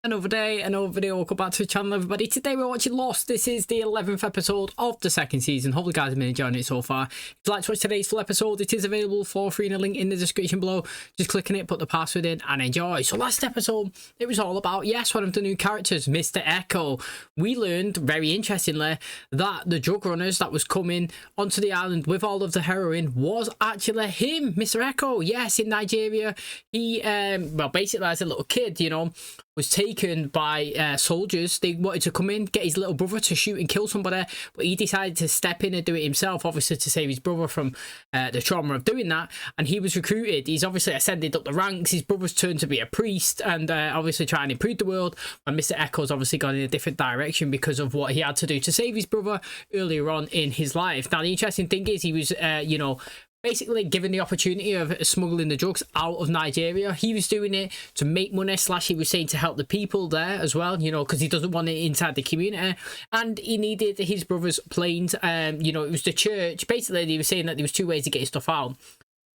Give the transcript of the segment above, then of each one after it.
Another day, another video. Welcome back to the channel, everybody. Today we're watching Lost. This is the 11th episode of the second season. Hopefully you guys have been enjoying it so far. If you'd like to watch today's full episode, it is available for free in a link in the description below. Just click on it, put the password in and enjoy. So last episode, it was all about, yes, one of the new characters, Mr. Echo. We learned, very interestingly, that the drug runners that was coming onto the island with all of the heroin was actually him, Mr. Echo. Yes, in Nigeria. He, well, basically as a little kid, you know, was taken by soldiers. They wanted to come in, get his little brother to shoot and kill somebody, but he decided to step in and do it himself, obviously to save his brother from the trauma of doing that. And he was recruited. He's obviously ascended up the ranks. His brother's turned to be a priest and obviously trying to improve the world. And Mr. Echo's obviously gone in a different direction because of what he had to do to save his brother earlier on in his life. Now, the interesting thing is he was, you know, basically given the opportunity of smuggling the drugs out of Nigeria. He was doing it to make money, slash he was saying to help the people there as well, you know, because he doesn't want it inside the community. And he needed his brother's planes. You know, it was the church. Basically, he was saying that there was two ways to get his stuff out.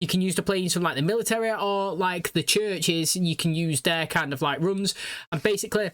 You can use the planes from like the military, or like the churches, you can use their kind of like runs. And basically,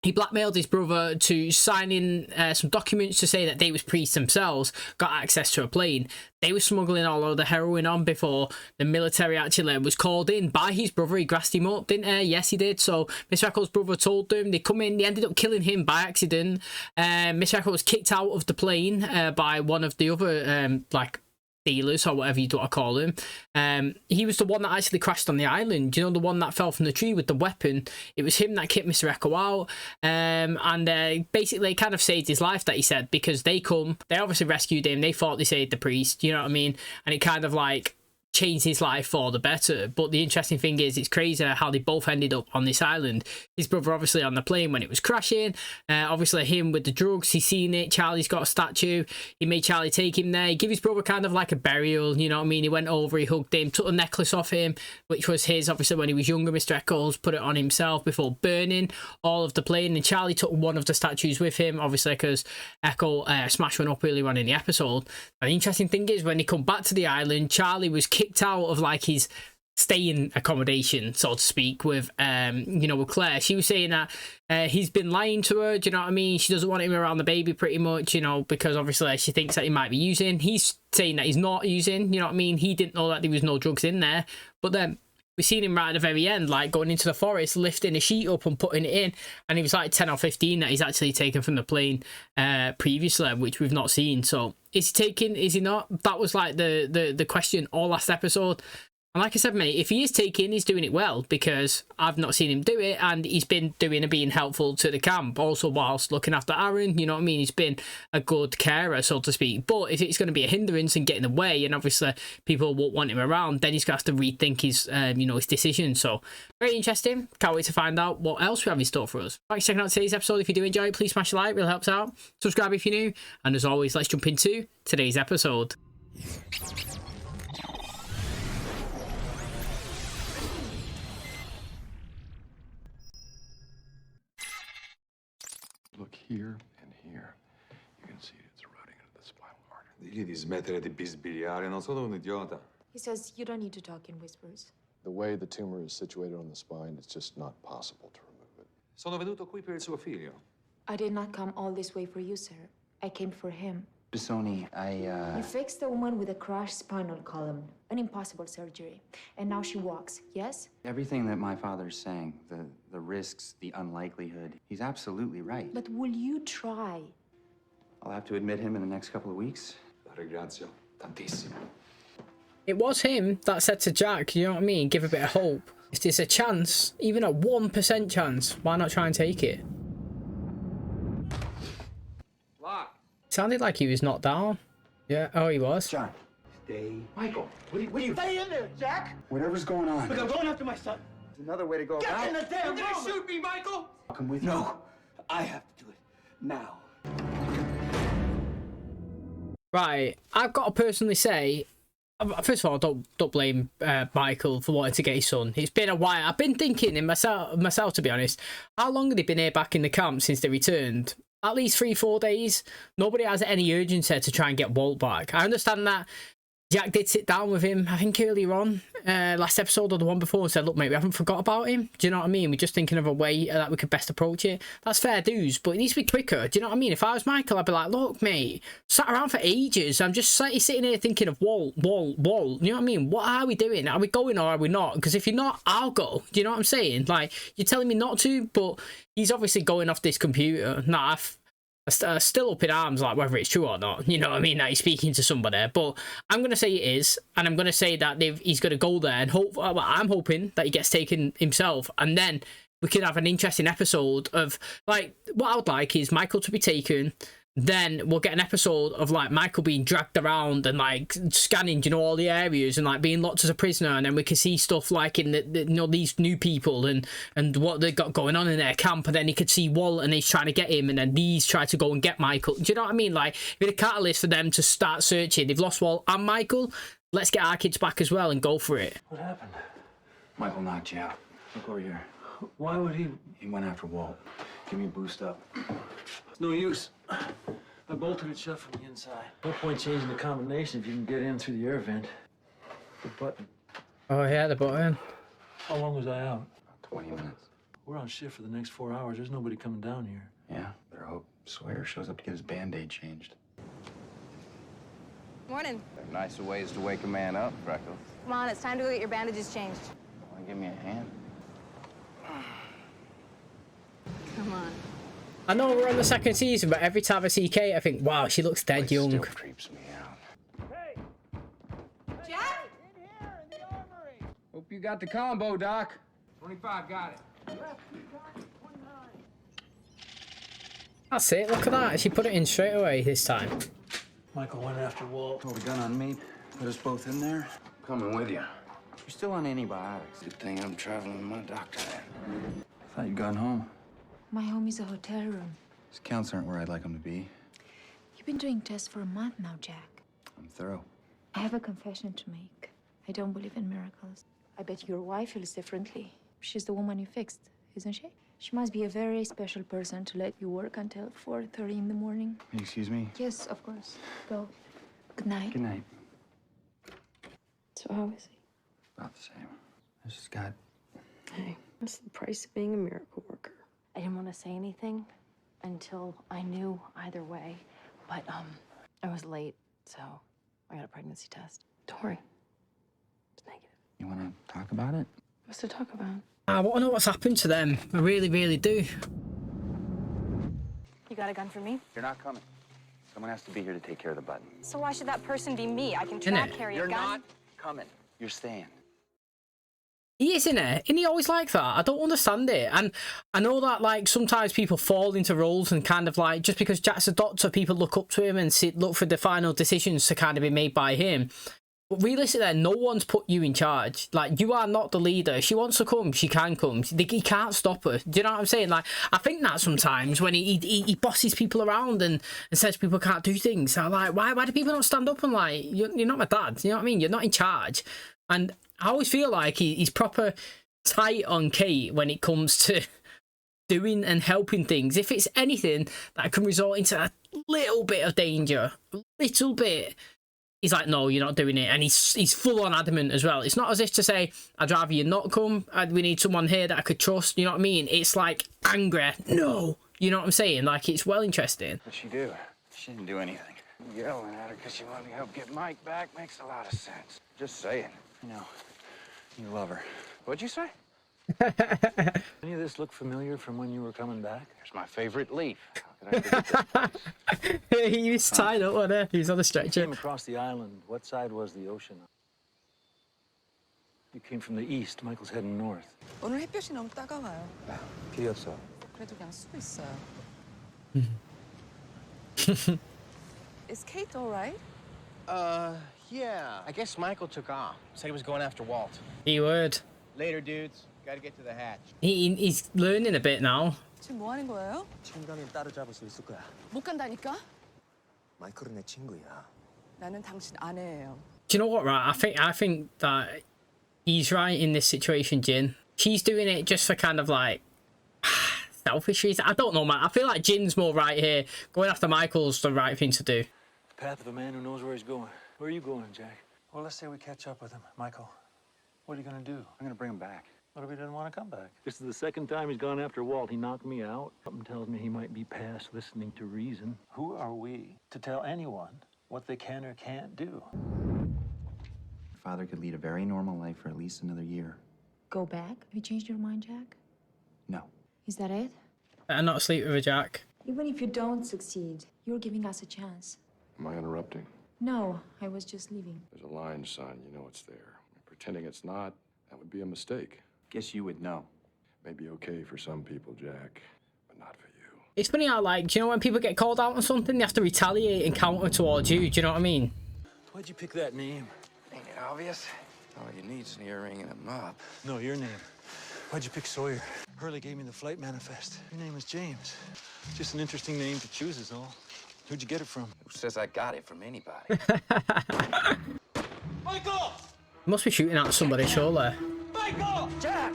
he blackmailed his brother to sign in some documents to say that they was priests themselves, got access to a plane. They were smuggling all of the heroin on before the military actually was called in by his brother. He grassed him up, didn't he? Yes, he did. So Mr. Echo's brother told them. They come in. They ended up killing him by accident. Mr. Echo was kicked out of the plane by one of the other, like, dealers or whatever you want to call him. He was the one that actually crashed on the island, you know, the one that fell from the tree with the weapon. It was him that kicked Mr. Echo out, and basically kind of saved his life, that he said, because they obviously rescued him. They thought they saved the priest, you know what I mean? And it kind of like changed his life for the better. But the interesting thing is, it's crazy how they both ended up on this island. His brother obviously on the plane when it was crashing, obviously him with the drugs. He's seen it. Charlie's got a statue. He made Charlie take him there. He gave his brother kind of like a burial, you know what I mean? He went over, he hugged him, took a necklace off him, which was his obviously when he was younger. Mr. Eccles put it on himself before burning all of the plane, and Charlie took one of the statues with him, obviously because Echo smashed one up earlier on in the episode. And the interesting thing is, when he come back to the island, Charlie was kicked out of like his staying accommodation, so to speak, with you know, with Claire. She was saying that he's been lying to her, do you know what I mean? She doesn't want him around the baby pretty much, you know, because obviously she thinks that he might be using. He's saying that he's not using, you know what I mean? He didn't know that there was no drugs in there. But then we seen him right at the very end, like going into the forest, lifting a sheet up and putting it in, and he was like 10 or 15 that he's actually taken from the plane previously, which we've not seen. So is he taking, is he not? That was like the question all last episode. And like I said, mate, if he is taking, he's doing it well, because I've not seen him do it, and he's been doing and being helpful to the camp, also whilst looking after Aaron, you know what I mean? He's been a good carer, so to speak. But if it's going to be a hindrance and get in the way, and obviously people won't want him around, then he's going to have to rethink his, you know, his decision. So very interesting. Can't wait to find out what else we have in store for us. Thanks for checking out today's episode. If you do enjoy it, please smash a like, really helps out. Subscribe if you're new, and as always, let's jump into today's episode. Look here and here. You can see it's eroding into the spinal artery. Digli di smettere di bisbigliare, non sono un idiota. He says you don't need to talk in whispers. The way the tumor is situated on the spine, it's just not possible to remove it. Sono venuto qui per il suo figlio. I did not come all this way for you, sir. I came for him. Sony, You fixed a woman with a crushed spinal column, an impossible surgery, and now she walks, yes? everything that my father's saying, the risks, the unlikelihood, he's absolutely right. But will you try? I'll have to admit him in the next couple of weeks. La ringrazio tantissimo. It was him that said to Jack, you know what I mean, give a bit of hope. If there's a chance, even a 1% chance, why not try and take it? Lock. Sounded like he was knocked down. Yeah, oh, he was. John, Stay. Michael, what are you? Stay in there, Jack! whatever's going on, Look, I'm going after my son. there's another way to go Get about in it. the damn room! You're gonna shoot me, Michael! I'll come with you. No, I have to do it now. Right, I've got to personally say, first of all, don't blame Michael for wanting to get his son. It's been a while. I've been thinking in myself, to be honest, how long had he been here back in the camp since they returned? At least 3-4 days. Nobody has any urgency to try and get Walt back. I understand that Jack did sit down with him, I think earlier on, last episode or the one before, and said, look, mate, we haven't forgot about him. Do you know what I mean? We're just thinking of a way that we could best approach it. That's fair dues, but it needs to be quicker. Do you know what I mean? If I was Michael, I'd be like, look, mate, sat around for ages. I'm just sitting here thinking of Walt. You know what I mean? What are we doing? Are we going or are we not? Because if you're not, I'll go. Do you know what I'm saying? Like, you're telling me not to, but he's obviously going off this computer. Nah, still up in arms, like whether it's true or not, you know what I mean, that he's speaking to somebody, but I'm going to say it is, and I'm going to say that he's going to go there and hope, well, I'm hoping that he gets taken himself, and then we could have an interesting episode of, like, what I would like is Michael to be taken, then we'll get an episode of, like, Michael being dragged around and, like, scanning, you know, all the areas and, like, being locked as a prisoner, and then we can see stuff, like, in the you know, these new people and what they've got going on in their camp, and then he could see Walt and he's trying to get him, and then these try to go and get Michael. Do you know what I mean? Like, be the catalyst for them to start searching. They've lost Walt and Michael. Let's get our kids back as well and go for it. What happened? Michael knocked you out. Look over here. Why would he? He went after Walt. Give me a boost up. It's no use. I bolted it shut from the inside. No point changing the combination if you can get in through the air vent. The button. Oh yeah, the button. How long was I out? 20 minutes. We're on shift for the next 4 hours. There's nobody coming down here. Yeah, better hope Sawyer shows up to get his Band-Aid changed. Morning. Nicer ways to wake a man up, Freckles. Come on, it's time to go get your bandages changed. Want to give me a hand? Come on. I know we're on the second season, but every time I see Kate, I think, wow, she looks dead young. Still creeps me out. Jack? Hope you got the combo, Doc. 25, got it. That's it, look at that. She put it in straight away this time. Michael went after Walt. Pulled a gun on me. Put us both in there. Coming with you. You're still on antibiotics. Good thing I'm traveling with my doctor then. Thought you'd gone home. My home is a hotel room. These counts aren't where I'd like them to be. You've been doing tests for a month now, Jack. I'm thorough. I have a confession to make. I don't believe in miracles. I bet your wife feels differently. She's the woman you fixed, isn't she? She must be a very special person to let you work until 4:30 in the morning. Excuse me? Yes, of course. Go. Good night. Good night. So how is he? About the same. I just got... Hey, that's the price of being a miracle worker. I didn't want to say anything until I knew either way, but I was late, so I got a pregnancy test. Don't worry. It's negative. You want to talk about it? What's to talk about? I want to know what's happened to them. I really, really do. You got a gun for me? You're not coming. Someone has to be here to take care of the button. So why should that person be me? I can Innit? trap carry a gun. You're not coming. You're staying. He is, innit? Isn't he always like that? I don't understand it. And I know that, like, sometimes people fall into roles and kind of, like, just because Jack's a doctor, people look up to him and look for the final decisions to kind of be made by him. But realistically, no one's put you in charge. Like, you are not the leader. If she wants to come, she can come. He can't stop her. Do you know what I'm saying? Like, I think that sometimes when he bosses people around and says people can't do things. I'm like, why do people not stand up and, like, you're not my dad. You know what I mean? You're not in charge. And I always feel like he's proper tight on Kate when it comes to doing and helping things. If it's anything that can result into a little bit of danger, a little bit, he's like, no, you're not doing it. And he's full on adamant as well. It's not as if to say, I'd rather you not come. We need someone here that I could trust. You know what I mean? It's like angry. No. You know what I'm saying? Like, it's well interesting. What'd she do? She didn't do anything. Yelling at her because she wanted to help get Mike back makes a lot of sense. Just saying. I know. You love her. What'd you say? Any of this look familiar from when you were coming back? Here's my favorite leaf. How could I forget that? He was tied up, wasn't he? He's on the You stretcher. came across the island. What side was the ocean? You came from the east. Michael's heading north. 오늘 햇볕이 너무 따가워요. 비었어. 그래도 그냥 쓰고 있어요. Is Kate all right? Yeah. I guess Michael took off. Said he was going after Walt. He would. Later, dudes. Gotta get to the hatch. He's learning a bit now. 지금 뭐 하는 거예요? 친구는 따라잡을 수 있을 거야. 못 간다니까? 마이클은 내 친구야. 나는 당신 아내예요. Do you know what, right? I think that he's right in this situation, Jin. She's doing it just for kind of like selfish reasons. I don't know, man. I feel like Jin's more right here. Going after Michael's the right thing to do. The path of a man who knows where he's going. Where are you going, Jack? Well, let's say we catch up with him. Michael, what are you gonna do? I'm gonna bring him back. What if he doesn't want to come back? This is the second time he's gone after Walt. He knocked me out. Something tells me he might be past listening to reason. Who are we to tell anyone what they can or can't do? Your father could lead a very normal life for at least another year. Go back? Have you changed your mind, Jack? No. Is that it? Better not sleep with a Jack. Even if you don't succeed, you're giving us a chance. Am I interrupting? No, I was just leaving. There's a line, son. You know it's there. Pretending it's not, that would be a mistake. Guess you would know. Maybe okay for some people, Jack, but not for you. It's funny how, like, do you know when people get called out on something, they have to retaliate and counter towards you? Do you know what I mean? Why'd you pick that name? Ain't it obvious? All you need's an earring and a mop. No, your name. Why'd you pick Sawyer? Hurley gave me the flight manifest. Your name is James. Just an interesting name to choose is all. Who'd you get it from? Who says I got it from anybody? Michael! Must be shooting at somebody, surely. Michael! Jack!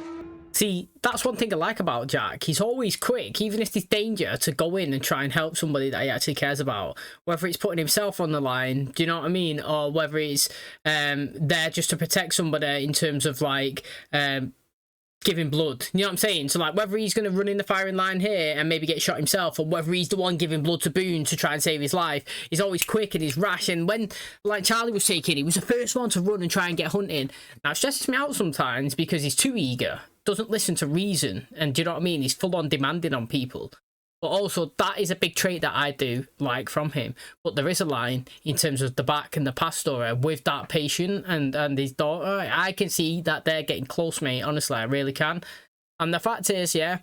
See, that's one thing I like about Jack. He's always quick, even if there's danger, to go in and try and help somebody that he actually cares about. Whether it's putting himself on the line, do you know what I mean? Or whether it's there just to protect somebody in terms of, like, giving blood. You know what I'm saying? So, like, whether he's going to run in the firing line here and maybe get shot himself, or whether he's the one giving blood to Boone to try and save his life, he's always quick and he's rash. And when, like, Charlie was taken, he was the first one to run and try and get hunting. Now, it stresses me out sometimes because he's too eager, doesn't listen to reason, and do you know what I mean? He's full on demanding on people. But also, that is a big trait that I do like from him. But there is a line in terms of the back and the past story with that patient and his daughter. I can see that they're getting close, mate. Honestly, I really can. And the fact is, yeah, if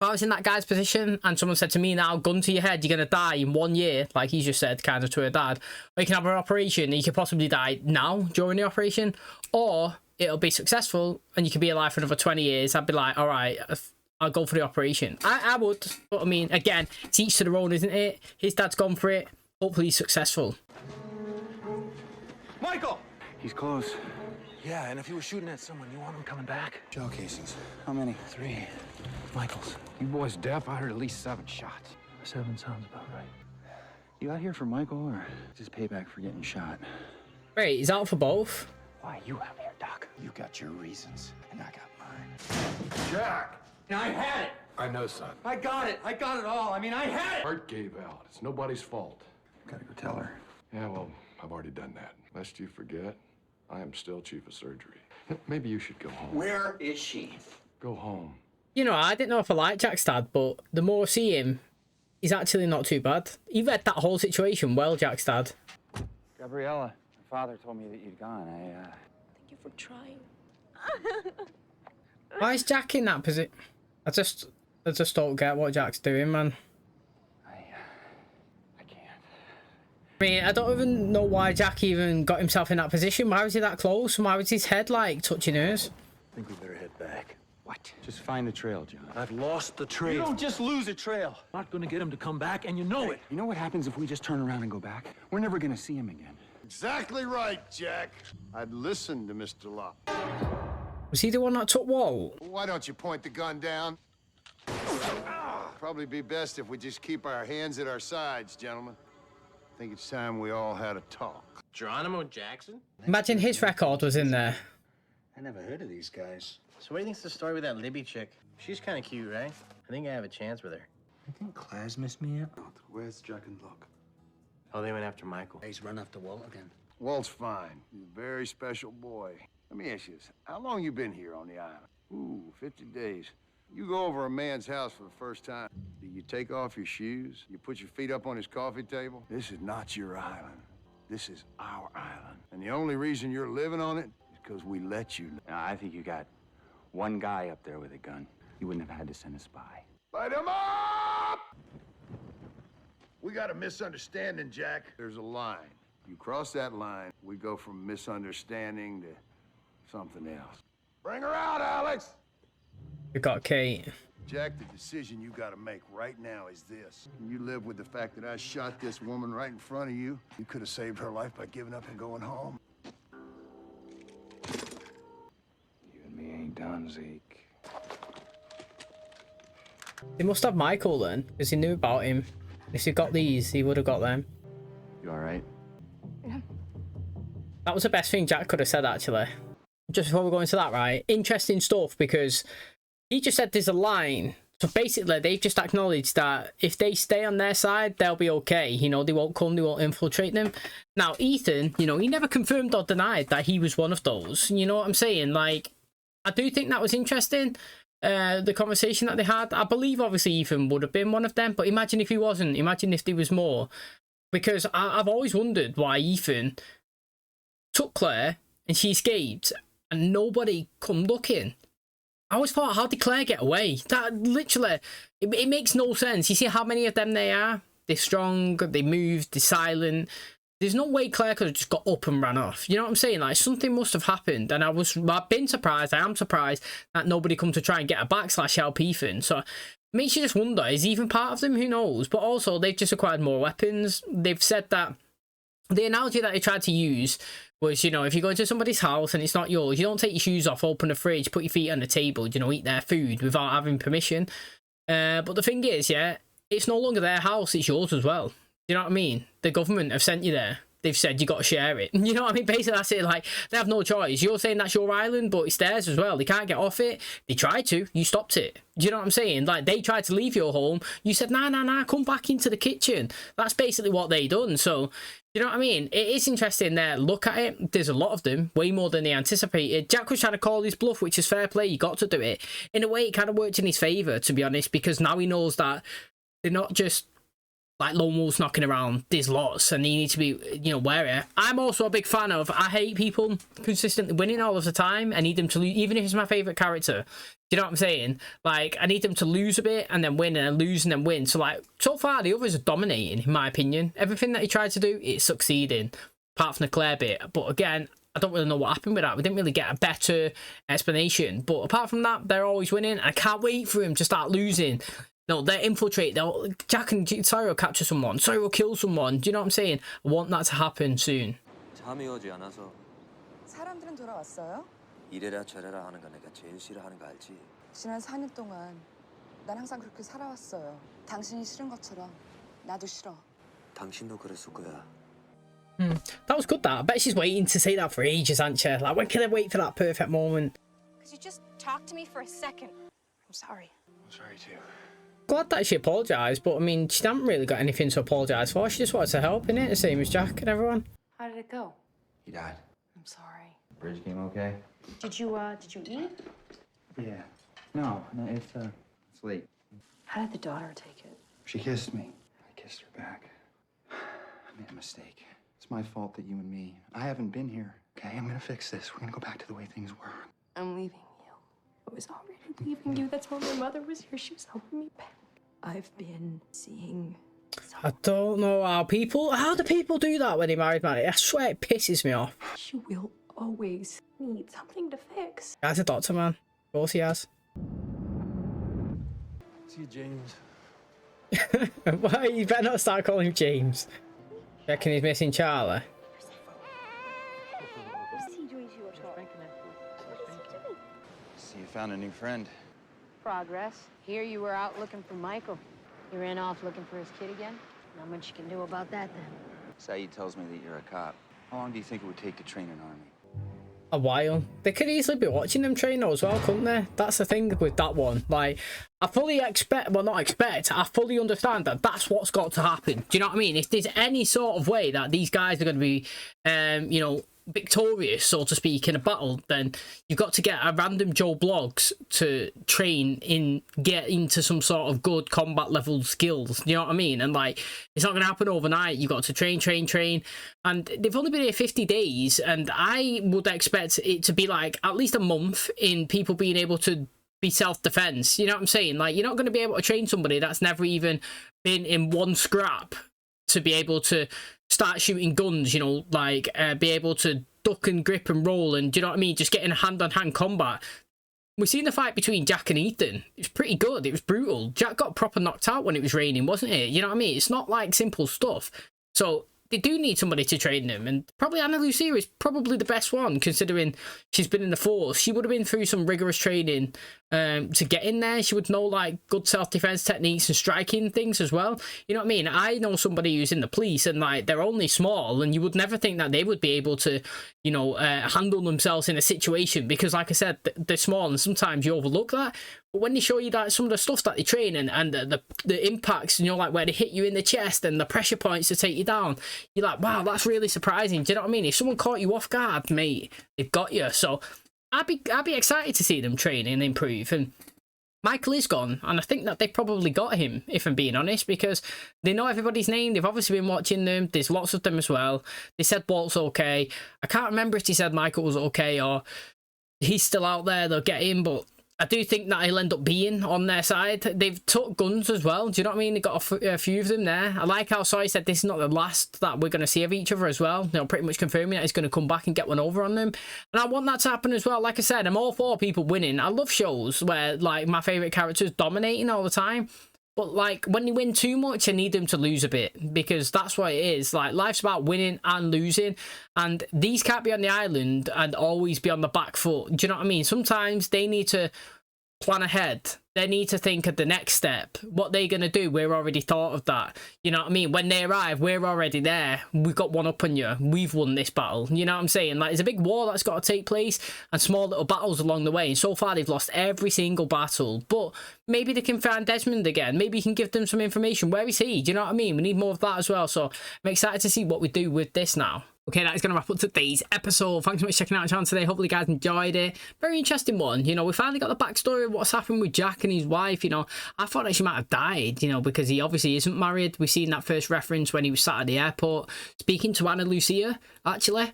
I was in that guy's position and someone said to me now, gun to your head, you're going to die in 1 year, like he just said kind of to her dad, or you can have an operation and you could possibly die now during the operation, or it'll be successful and you could be alive for another 20 years, I'd be like, all right, I'll go for the operation. I would. But I mean, again, it's each to their own, isn't it? His dad's gone for it. Hopefully he's successful. Michael! He's close. Yeah, and if you were shooting at someone, you want him coming back? Shell casings. How many? 3. Michael's. You boys deaf? I heard at least 7 shots. 7 sounds about right. You out here for Michael, or just payback for getting shot? Wait, he's out for both? Why you out here, Doc? You got your reasons, and I got mine. Jack! I had it. I know, son. I got it. I got it all. I mean, I had it. Art gave out. It's nobody's fault. Gotta go tell her. Yeah, well, I've already done that. Lest you forget, I am still chief of surgery. Maybe you should go home. Where is she? Go home. You know, I didn't know if I liked Jack's dad, but the more I see him, he's actually not too bad. He read that whole situation well, Jack's dad. Gabriella, my father told me that you'd gone. Thank you for trying. Why is Jack in that position? I just don't get what Jack's doing, man. I can't. I mean, I don't even know why Jack even got himself in that position. Why was he that close? Why was his head, like, touching hers? I think we better head back. What? Just find the trail, John. I've lost the trail. You don't just lose a trail. I'm not gonna get him to come back, and you know it. You know what happens if we just turn around and go back? We're never gonna see him again. Exactly right, Jack. I'd listen to Mr. Locke. Was he the one that took Walt? Why don't you point the gun down? Probably be best if we just keep our hands at our sides, gentlemen. I think it's time we all had a talk. Geronimo Jackson? Imagine his record was in there. I never heard of these guys. So what do you think's the story with that Libby chick? She's kind of cute, right? I think I have a chance with her. I think Claire's missed me yet. Where's Jack and Locke? Oh, they went after Michael. He's run after Walt again. Walt's fine. He's a very special boy. Let me ask you this. How long you been here on the island? Ooh, 50 days. You go over a man's house for the first time. Do you take off your shoes? You put your feet up on his coffee table? This is not your island. This is our island. And the only reason you're living on it is because we let you. I think you got one guy up there with a gun. You wouldn't have had to send a spy. Light him up! We got a misunderstanding, Jack. There's a line. You cross that line, we go from misunderstanding to something else. Bring her out, Alex! We got Kate. Jack, the decision you gotta make right now is this. Can you live with the fact that I shot this woman right in front of you? You could have saved her life by giving up and going home. You and me ain't done, Zeke. They must have Michael then, because he knew about him. If he got these, he would have got them. You all right? Yeah. That was the best thing Jack could have said, actually. Just before we go into that, right? Interesting stuff, because he just said there's a line. So basically, they've just acknowledged that if they stay on their side, they'll be okay. You know, they won't come, they won't infiltrate them. Now, Ethan, you know, he never confirmed or denied that he was one of those. You know what I'm saying? Like, I do think that was interesting, the conversation that they had. I believe, obviously, Ethan would have been one of them, but imagine if he wasn't. Imagine if there was more. Because I've always wondered why Ethan took Claire and she escaped and nobody come looking. I always thought, how did Claire get away? That literally, it makes no sense. You see how many of them they are? They're strong, they move, they're silent. There's no way Claire could have just got up and ran off. You know what I'm saying? Like, something must have happened. And I've been surprised, I am surprised that nobody come to try and get her back / help Ethan. So, it makes you just wonder, is Ethan part of them? Who knows? But also, they've just acquired more weapons. They've said that the analogy that they tried to use was, you know, if you go into somebody's house and it's not yours, you don't take your shoes off, open the fridge, put your feet on the table, you know, eat their food without having permission. But the thing is, yeah, it's no longer their house, it's yours as well. You know what I mean? The government have sent you there. They've said you got to share it. You know what I mean? Basically, that's it. Like, they have no choice. You're saying that's your island, but it's theirs as well. They can't get off it. They tried to. You stopped it. Do you know what I'm saying? Like, they tried to leave your home. You said, nah, come back into the kitchen. That's basically what they done. So, you know what I mean? It is interesting there. Look at it. There's a lot of them. Way more than they anticipated. Jack was trying to call his bluff, which is fair play. You got to do it. In a way, it kind of worked in his favour, to be honest, because now he knows that they're not just like lone wolves knocking around. There's lots, and you need to be, you know, wary. I'm also a big fan of, I hate people consistently winning all of the time. I need them to lose, even if it's my favourite character. You know what I'm saying? Like, I need them to lose a bit and then win, and then lose and then win. So, like, so far, the others are dominating, in my opinion. Everything that he tried to do, it's succeeding, apart from the Claire bit. But again, I don't really know what happened with that. We didn't really get a better explanation. But apart from that, they're always winning. I can't wait for him to start losing. No, they infiltrate. Jack and Sorry will capture someone. Sorry will kill someone. Do you know what I'm saying? I want that to happen soon. 잠이 오지 않아서 사람들은 돌아왔어요? 이래라 저래라 하는 거 내가 제일 싫어하는 거 알지? 지난 4년 동안 난 항상 그렇게 살아왔어요. 당신이 싫은 것처럼 나도 싫어. 당신도 그랬을 거야. That was good, that. I bet she's waiting to say that for ages, ain't she? Like, when can I wait for that perfect moment? Could you just talk to me for a second? I'm sorry. I'm sorry, too. Glad that she apologised, but I mean, she hasn't really got anything to apologise for. She just wanted to help, innit? The same as Jack and everyone. How did it go? He died. I'm sorry. Bridge game okay? Did you eat? Yeah. No, it's late. How did the daughter take it? She kissed me. I kissed her back. I made a mistake. It's my fault that you and me, I haven't been here. Okay, I'm gonna fix this. We're gonna go back to the way things were. I'm leaving you. I was already leaving you. That's why my mother was here. She was helping me back. I've been seeing... I don't know how do people do that when they married man? I swear it pisses me off. She will always need something to fix. Guy's a doctor, man. Of course he has. See you, James. Why? You better not start calling him James. Reckon he's missing Charlie. See, you found a new friend. Progress. Here you were out looking for Michael. He ran off looking for his kid again. Not much you can do about that, then. Saeed tells me that you're a cop. How long do you think it would take to train an army? A while. They could easily be watching them train though as well, couldn't they? That's the thing with that one. Like, I fully expect, well, not expect, I fully understand that that's what's got to happen. Do you know what I mean? If there's any sort of way that these guys are going to be, you know, victorious, so to speak, in a battle, then you've got to get a random Joe Bloggs to get into some sort of good combat level skills. You know what I mean? And like, it's not going to happen overnight. You've got to train, and they've only been here 50 days, and I would expect it to be like at least a month in people being able to be self-defense. You know what I'm saying? Like, you're not going to be able to train somebody that's never even been in one scrap to be able to start shooting guns, you know, like be able to duck and grip and roll, and do you know what I mean, just getting hand-on-hand combat. We've seen the fight between Jack and Ethan. It was pretty good. It was brutal. Jack got proper knocked out when it was raining, wasn't it? You know what I mean? It's not like simple stuff. So they do need somebody to train them, and probably Ana Lucia is probably the best one, considering she's been in the force. She would have been through some rigorous training to get in there. She would know like good self-defense techniques and striking things as well. You know what I mean? I know somebody who's in the police, and like they're only small, and you would never think that they would be able to, you know, handle themselves in a situation, because like I said, they're small, and sometimes you overlook that. But when they show you that some of the stuff that they train and the impacts, you know, like where they hit you in the chest and the pressure points to take you down, you're like, wow, that's really surprising. Do you know what I mean? If someone caught you off guard, mate, they've got you. So I'd be excited to see them train and improve. And Michael is gone, and I think that they probably got him, if I'm being honest, because they know everybody's name. They've obviously been watching them. There's lots of them as well. They said Walt's okay. I can't remember if they said Michael was okay or he's still out there, they'll get him, but I do think that he'll end up being on their side. They've took guns as well. Do you know what I mean? They've got a few of them there. I like how Soy said this is not the last that we're going to see of each other as well. You know, pretty much confirming that he's going to come back and get one over on them. And I want that to happen as well. Like I said, I'm all for people winning. I love shows where, like, my favourite characters dominating all the time. But, like, when they win too much, I need them to lose a bit, because that's what it is. Like, life's about winning and losing, and these can't be on the island and always be on the back foot. Do you know what I mean? Sometimes they need to plan ahead. They need to think of the next step. What they're going to do, we're already thought of that. You know what I mean? When they arrive, we're already there. We've got one up on you. We've won this battle. You know what I'm saying? Like, there's a big war that's got to take place and small little battles along the way. And so far, they've lost every single battle. But maybe they can find Desmond again. Maybe you can give them some information. Where is he? Do you know what I mean? We need more of that as well. So I'm excited to see what we do with this now. Okay, that is going to wrap up today's episode. Thanks so much for checking out the channel today. Hopefully you guys enjoyed it. Very interesting one. You know, we finally got the backstory of what's happened with Jack and his wife. You know, I thought that she might have died, you know, because he obviously isn't married. We've seen that first reference when he was sat at the airport speaking to Ana Lucia, actually.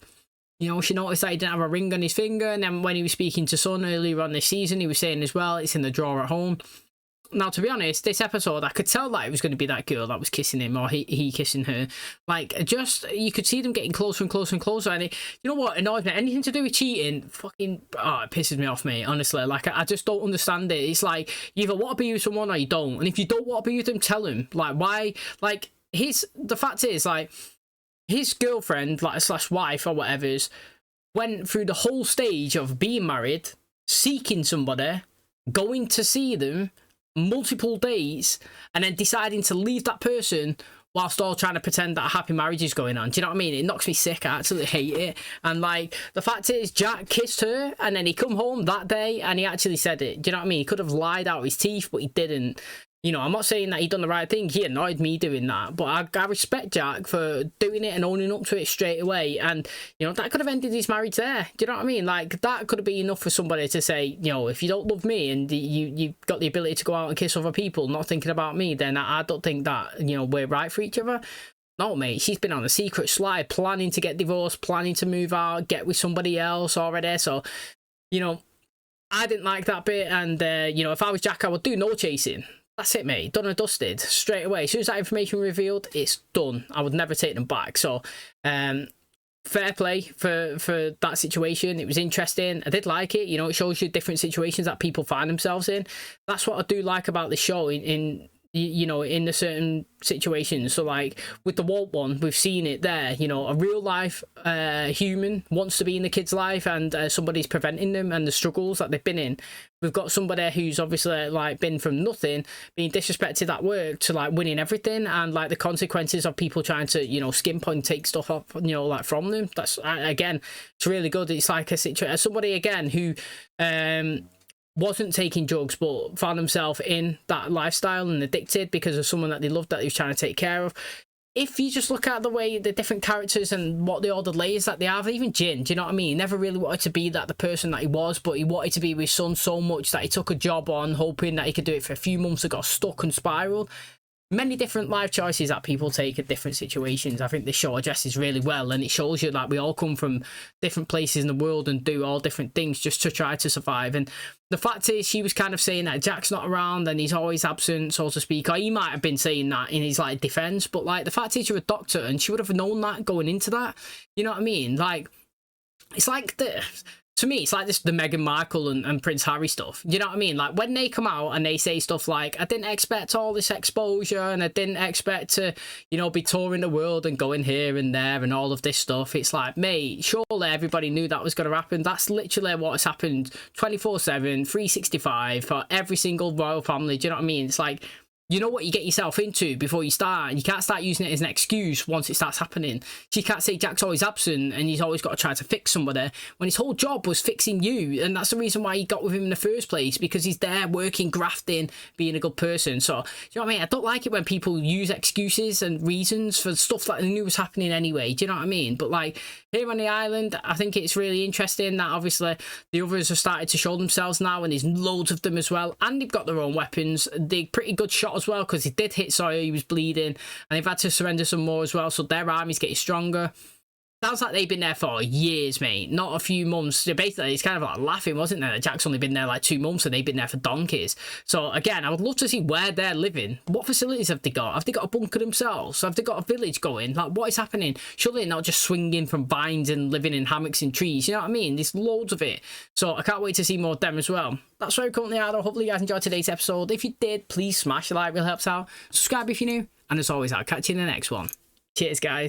You know, she noticed that he didn't have a ring on his finger. And then when he was speaking to Son earlier on this season, he was saying as well, it's in the drawer at home. Now, to be honest, this episode, I could tell that it was going to be that girl that was kissing him, or he kissing her. Like, just, you could see them getting closer and closer and closer. And you know what annoys me? Anything to do with cheating, fucking, oh, it pisses me off, mate, honestly. Like, I just don't understand it. It's like, you either want to be with someone or you don't. And if you don't want to be with them, tell him. Like, why? Like, the fact is, like, his girlfriend, like, slash wife or whatever's, went through the whole stage of being married, seeking somebody, going to see them, multiple days, and then deciding to leave that person whilst all trying to pretend that a happy marriage is going on. Do you know what I mean? It knocks me sick. I absolutely hate it. And like, the fact is, Jack kissed her and then he come home that day and he actually said it. Do you know what I mean? He could have lied out his teeth, but he didn't. You know, I'm not saying that he done the right thing. He annoyed me doing that. But I respect Jack for doing it and owning up to it straight away. And, you know, that could have ended his marriage there. Do you know what I mean? Like, that could have been enough for somebody to say, you know, if you don't love me and you've got the ability to go out and kiss other people, not thinking about me, then I don't think that, you know, we're right for each other. No, mate, she's been on a secret slide, planning to get divorced, planning to move out, get with somebody else already. So, you know, I didn't like that bit. And, you know, if I was Jack, I would do no chasing. That's it, mate. Done and dusted. Straight away. As soon as that information revealed, it's done. I would never take them back. So, fair play for that situation. It was interesting. I did like it. You know, it shows you different situations that people find themselves in. That's what I do like about the show in you know, in the certain situations. So like with the Walt one, we've seen it there. You know, a real life human wants to be in the kid's life and somebody's preventing them, and the struggles that they've been in. We've got somebody who's obviously like been from nothing, being disrespected at work, to like winning everything, and like the consequences of people trying to, you know, skimp and take stuff up, you know, like from them. That's again, it's really good. It's like a situation, somebody again who wasn't taking drugs but found himself in that lifestyle and addicted because of someone that they loved that he was trying to take care of. If you just look at the way the different characters and what all the layers that they have, even Jin, do you know what I mean? He never really wanted to be that the person that he was, but he wanted to be with his son so much that he took a job on, hoping that he could do it for a few months and got stuck and spiraled. Many different life choices that people take in different situations. I think this show addresses really well, and it shows you that we all come from different places in the world and do all different things just to try to survive. And the fact is, she was kind of saying that Jack's not around and he's always absent, so to speak, or he might have been saying that in his like defense, but like the fact is, you're a doctor and she would have known that going into that. You know what I mean? Like, it's like to me, it's like this, the Meghan Markle and Prince Harry stuff. You know what I mean? Like, when they come out and they say stuff like, I didn't expect all this exposure and I didn't expect to, you know, be touring the world and going here and there and all of this stuff. It's like, mate, surely everybody knew that was going to happen. That's literally what has happened 24/7, 365 for every single royal family. Do you know what I mean? It's like, you know what you get yourself into before you start. You can't start using it as an excuse once it starts happening. So you can't say Jack's always absent and he's always got to try to fix somebody when his whole job was fixing you. And that's the reason why he got with him in the first place, because he's there working, grafting, being a good person. So, do you know what I mean? I don't like it when people use excuses and reasons for stuff that they knew was happening anyway. Do you know what I mean? But like, here on the island, I think it's really interesting that obviously the others have started to show themselves now, and there's loads of them as well. And they've got their own weapons. They're pretty good shot as well, because he did hit Sawyer, he was bleeding, and they've had to surrender some more as well, so their army's getting stronger. Sounds like they've been there for years, mate, not a few months. Basically, it's kind of like laughing, wasn't there? Jack's only been there like 2 months and they've been there for donkeys. So again, I would love to see where they're living. What facilities have they got? Have they got a bunker themselves? Have they got a village going? Like, what is happening? Surely they're not just swinging from vines and living in hammocks and trees. You know what I mean? There's loads of it. So I can't wait to see more of them as well. That's where we currently are, though. Hopefully you guys enjoyed today's episode. If you did, please smash the like, really helps out. Subscribe if you're new. And as always, I'll catch you in the next one. Cheers, guys.